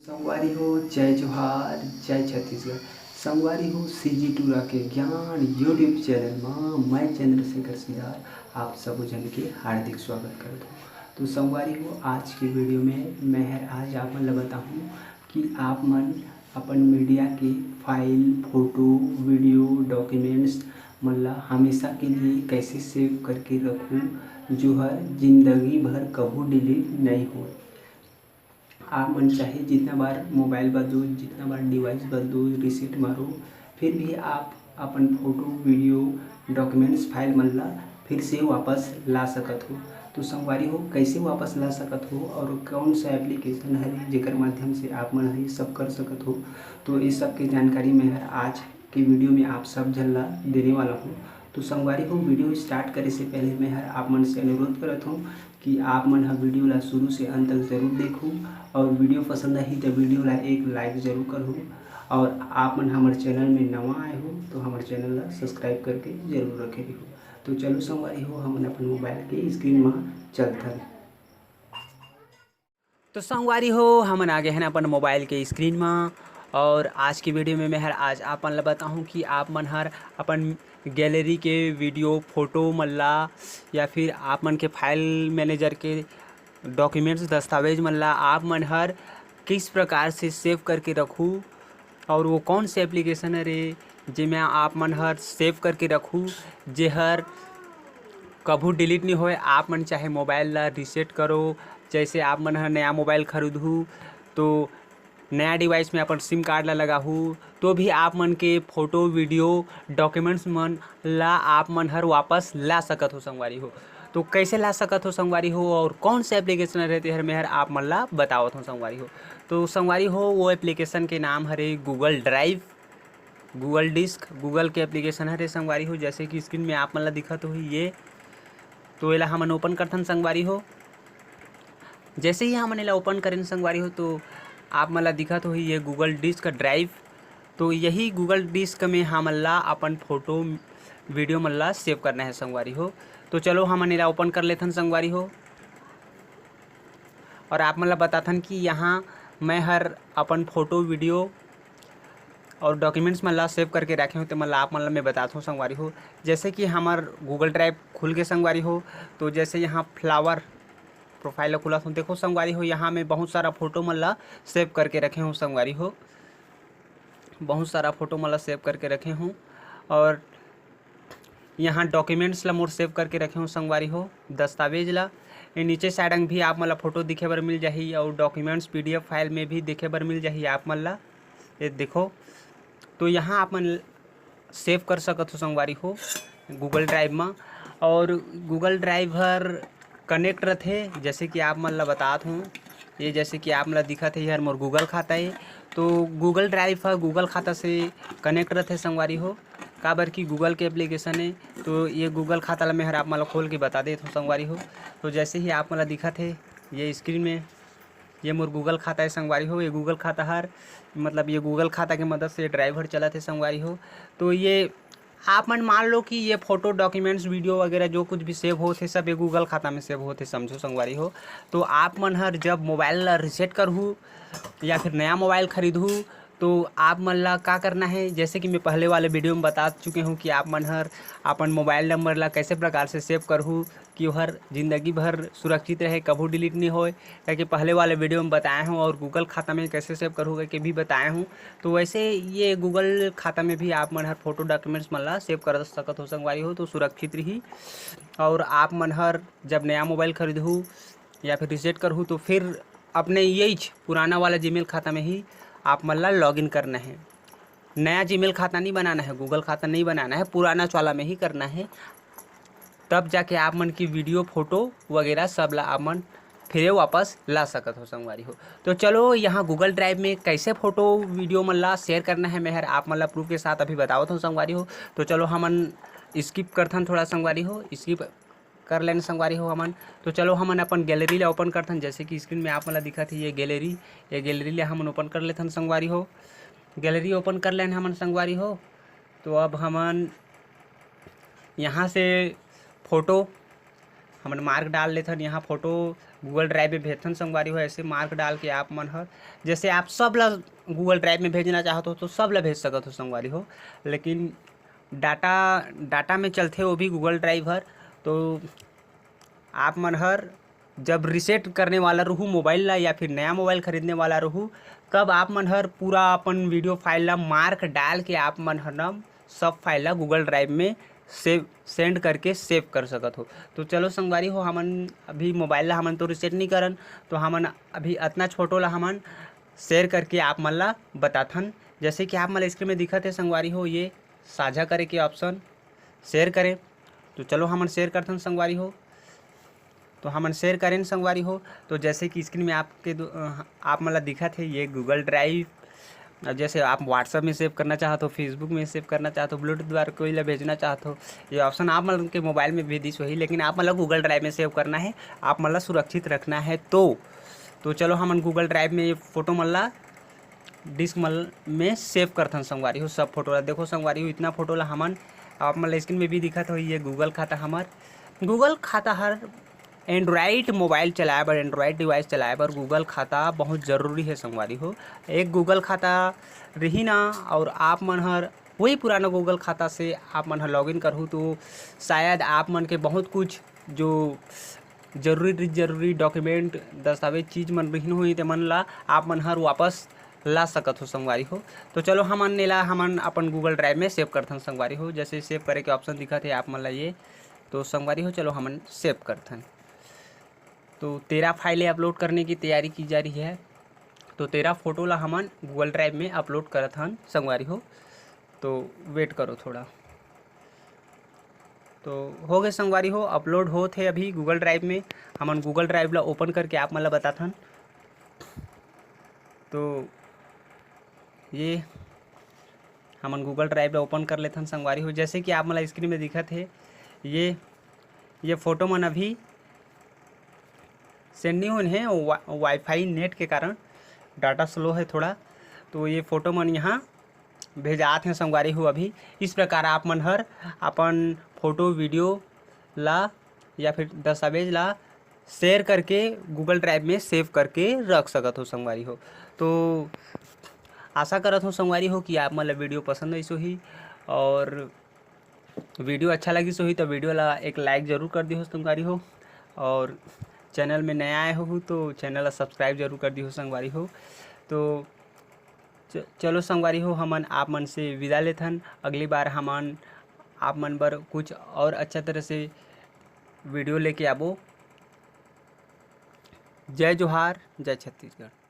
संगवारी हो जय जोहार जय छत्तीसगढ़। संगवारी हो सीजी टूरा के ज्ञान यूट्यूब चैनल में मैं चंद्रशेखर सिदार आप सब जन के हार्दिक स्वागत करता हूँ। तो संगवारी हो आज की वीडियो में मैं आज आप मन बताऊँ कि आप मन अपन मीडिया के फाइल फोटो वीडियो डॉक्यूमेंट्स मतलब हमेशा के लिए कैसे सेव करके रखूँ जो है ज़िंदगी भर कभी डिलीट नहीं हो। आप मन चाहे जितना बार मोबाइल बदलो जितना बार डिवाइस बदलो रिसेट मारो फिर भी आप अपन फोटो वीडियो डॉक्यूमेंट्स फाइल मन ला फिर से वापस ला सकत हो। तो संगवारी हो कैसे वापस ला सकत हो और कौन सा एप्लीकेशन है जेकर माध्यम से आप मन ये सब कर सकत हो। तो इस सब की जानकारी मैं आज की वीडियो में आप सब जन ला देने वाला हूँ। तो संगवारी हो वीडियो स्टार्ट करे से पहले मैं आप मन से अनुरोध करत हूँ कि आप मन वीडियो ला शुरू से अंत तक जरूर देखूँ और वीडियो पसंद आई तो वीडियो ला एक लाइक जरूर करूँ और आप मन हमारे चैनल में नवा आए हो तो हमारे चैनल ला सब्सक्राइब करके जरूर रखे हो। तो चलो संगवारी हो हम अपन मोबाइल के स्क्रीन में चलते। तो संगवारी हो हमन आगे हैं अपन मोबाइल के स्क्रीन में और आज की वीडियो में मैं आज आप मन ला बताऊँ कि आप मन हर अपन गैलरी के वीडियो फोटो मल्ला या फिर आप मन के फाइल मैनेजर के डॉक्यूमेंट्स दस्तावेज मन ला आप मन हर किस प्रकार से सेव करके रखूँ और वो कौन से एप्लीकेशन है रे जिसमें आप मन हर सेव करके रखूँ जे हर कभू डिलीट नहीं होए। आप मन चाहे मोबाइल ला रीसेट करो जैसे आप मन हर नया मोबाइल खरीदहूँ तो नया डिवाइस में अपन सिम कार्ड ला लगाहूँ तो भी आप मन के फोटो वीडियो डॉक्यूमेंट्स मन ला आप मन हर वापस ला सकत हो संगवारी हो। तो कैसे ला सकत हो संगवारी हो और कौन से एप्लीकेशन रहते हर मेहर आप मन ला बतावत हो संगवारी हो। तो संगवारी हो वो एप्लीकेशन के नाम हरे Google drive Google disk Google के एप्लीकेशन हरे संगवारी हो। जैसे कि स्क्रीन में आप मन ला दिखत हो ये तो एला हमन ओपन करथन संगवारी हो। जैसे ही हमन एला ओपन करें संगवारी हो तो आप मन ला दिखत होही ये गूगल डिस्क ड्राइव। तो यही गूगल डिस्क में हमन ला अपन फोटो वीडियो मन ला सेव करना है संगवारी हो। तो चलो हमन एला ओपन कर लेथन संगवारी हो और आप मन ला बताथन कि यहाँ मैं हर अपन फोटो वीडियो और डॉक्यूमेंट्स मन ला सेव करके रखे हो तो मतलब आप मन ला मैं बताता हूँ संगवारी हो। जैसे कि हमार गूगल ड्राइव खुल के संगवारी हो तो जैसे यहाँ फ्लावर प्रोफाइल खुला तो देखो संगवारी हो यहाँ मैं बहुत सारा फोटो मन ला सेव करके रखे हूँ संगवारी हो। बहुत सारा फोटो मन ला सेव करके रखे हूँ और यहाँ डॉक्यूमेंट्स ला मोर सेव करके रखे हूँ संगवारी हो। दस्तावेज ला ये नीचे साइड में भी आप मन ला फोटो दिखे बर मिल जाही और डॉक्यूमेंट्स PDF फाइल में भी देखे बर मिल जाही आप मन ला ये देखो। तो यहाँ आप मन सेव कर सकत हो संगवारी हो गूगल ड्राइव में और गूगल ड्राइव हर कनेक्ट रहते जैसे कि आप मन ला बतात हूँ। ये जैसे कि आप मन ला दिखत है यार मोर गूगल खाता है तो गूगल ड्राइव है गूगल खाता से कनेक्ट रहते संगवारी हो काबर कि गूगल के एप्लीकेशन है। तो ये गूगल खाता ला मैं हर आप मन ला खोल के बता देता हूँ संगवारी हो। तो जैसे ही आप मन ला दिखत है ये स्क्रीन में ये मोर गूगल खाता है संगवारी हो। ये गूगल खाता हर मतलब ये गूगल खाता के मदद से ड्राइवर चला थे संगवारी हो। तो ये आप मन मान लो कि ये फोटो डॉक्यूमेंट्स वीडियो वगैरह जो कुछ भी सेव होते सब ये गूगल खाता में सेव होते समझो संगवारी हो। तो आप मन हर जब मोबाइल रीसेट करहूँ या फिर नया मोबाइल खरीदूँ तो आप मन ला का करना है जैसे कि मैं पहले वाले वीडियो में बता चुके हूँ कि आप मन हर अपन मोबाइल नंबर ला कैसे प्रकार से सेव करहूँ कि हर ज़िंदगी भर सुरक्षित रहे कभी डिलीट नहीं होए ताकि पहले वाले वीडियो में बताया हूँ और गूगल खाता में कैसे सेव करूँ करके भी बताया हूँ। तो वैसे ये गूगल खाता में भी आप मन हर फोटो डॉक्यूमेंट्स मन ला सेव कर सकत हो संगवारी हो तो सुरक्षित रही। और आप मन हर जब नया मोबाइल खरीदूँ या फिर रीसेट करूँ तो फिर अपने यही पुराना वाला जीमेल खाता में ही आप मन ला लॉगिन करना है। नया जीमेल खाता नहीं बनाना है गूगल खाता नहीं बनाना है पुराना वाला में ही करना है तब जाके आप मन की वीडियो फोटो वगैरह सब ला आप मन फिर वापस ला सकत हो संगवारी हो। तो चलो यहाँ गूगल ड्राइव में कैसे फ़ोटो वीडियो मन ला शेयर करना है मैं हर आप मन ला प्रूफ के साथ अभी बतावत हूँ संगवारी हो। तो चलो हमन स्किप करथन थोड़ा संगवारी हो स्किप कर लेना संगवारी हो हमन। तो चलो हमन अपन गैलरी ला ओपन करथन जैसे कि स्क्रीन में आप मन ला दिखत है ये गैलरी ला हमन ओपन कर लेथन संगवारी हो। गैलरी ओपन कर लेन हमन संगवारी हो। तो अब हमन यहाँ से फ़ोटो हमन मार्क डाल लेथन यहाँ फोटो गूगल ड्राइव में भेजथन संगवारी हो। ऐसे मार्क डाल के आप मन हर जैसे आप सब ला गूगल ड्राइव में भेजना चाहत हो तो सब ला भेज सकत हो संगवारी हो, लेकिन डाटा में चलथे वो भी गूगल ड्राइव हर। तो आप मन हर जब रिसेट करने वाला रहूँ मोबाइल ला या फिर नया मोबाइल खरीदने वाला रहूँ, तब आप मन हर पूरा अपन वीडियो फाइल ला मार्क डाल के आप मन हर न सब फाइल ला गूगल ड्राइव में सेंड करके सेव कर सकत हो। तो चलो संगवारी हो, हमन अभी मोबाइल ला हमन तो रिसेट नहीं करन, तो हमन अभी इतना छोटो ला हमन शेयर करके आप मन ला बताथन। जैसे कि आप मन स्क्रीन में दिखत है संगवारी हो, ये साझा करे के ऑप्शन शेयर करें। तो चलो हमन शेयर करथन संगवारी हो। तो हमन शेयर करें संगवारी हो। तो जैसे कि स्क्रीन में आप मन ला दिखत है ये गूगल ड्राइव। जैसे आप व्हाट्सएप में सेव करना चाहते हो, फेसबुक में सेव करना चाहते हो, ब्लूटूथ द्वारा कोई ला भेजना चाहते हो, ये ऑप्शन आप मन के मोबाइल में भी दिस वही, लेकिन आप मन ला गूगल ड्राइव में सेव करना है, आप मन ला सुरक्षित रखना है। तो चलो हमन गूगल ड्राइव में ये फोटो मन ला डिस्क में सेव करथन संगवारी हो। सब फोटो ला देखो संगवारी हो, इतना फोटो ला हमन आप मन ला स्क्रीन में भी दिखत हो। ये गूगल खाता हमार गूगल खाता हर एंड्रॉइड मोबाइल चलाए बर, एंड्रॉइड डिवाइस चलाए बर गूगल खाता बहुत ज़रूरी है संगवारी हो। एक गूगल खाता रही ना और आप मन हर वही पुराना गूगल खाता से आप मन हर लॉगिन करहूँ तो शायद आप मन के बहुत कुछ जो जरूरी डॉक्यूमेंट दस्तावेज चीज़ मन रही हुई ते मन ला आप मन हर वापस ला सकत हो संगवारी हो। तो चलो हमन अपन गूगल ड्राइव में सेव करथन संगवारी हो। जैसे सेव करे के ऑप्शन दिखत है आप मन ला ये, तो संगवारी हो चलो हमन सेव करथन। तो 13 फाइलें अपलोड करने की तैयारी की जा रही है। तो 13 फोटो ला हमन गूगल ड्राइव में अपलोड करत हन संगवारी हो। तो वेट करो थोड़ा। तो हो गए संगवारी हो, अपलोड होत है अभी गूगल ड्राइव में। हमन गूगल ड्राइव ला ओपन करके आप मन ला बताथन। तो ये हमन गूगल ड्राइव ला ओपन कर लेथन संगवारी हो। जैसे कि आप मन ला स्क्रीन में दिखत है ये फोटो मन अभी सेंड नहीं हुए हैं वाईफाई नेट के कारण, डाटा स्लो है थोड़ा। तो ये फ़ोटो मन यहाँ भेजात हैं संगवारी हो। अभी इस प्रकार आप मन हर अपन फोटो वीडियो ला या फिर दस्तावेज ला शेयर करके गूगल ड्राइव में सेव करके रख सकत हो संगवारी हो। तो आशा करत हूँ संगवारी हो कि आप मन ला वीडियो पसंद आई ही, और वीडियो अच्छा लगी ही तो वीडियो ला एक लाइक ज़रूर कर दी हो संगवारी हो। और चैनल में नया आए हो तो चैनल ला सब्सक्राइब जरूर कर दी हो संगवारी हो। तो चलो संगवारी हो, हमन आप मन से विदा लेथन। अगली बार हमन आप मन बर कुछ और अच्छा तरह से वीडियो लेके आबो। जय जोहार, जय छत्तीसगढ़।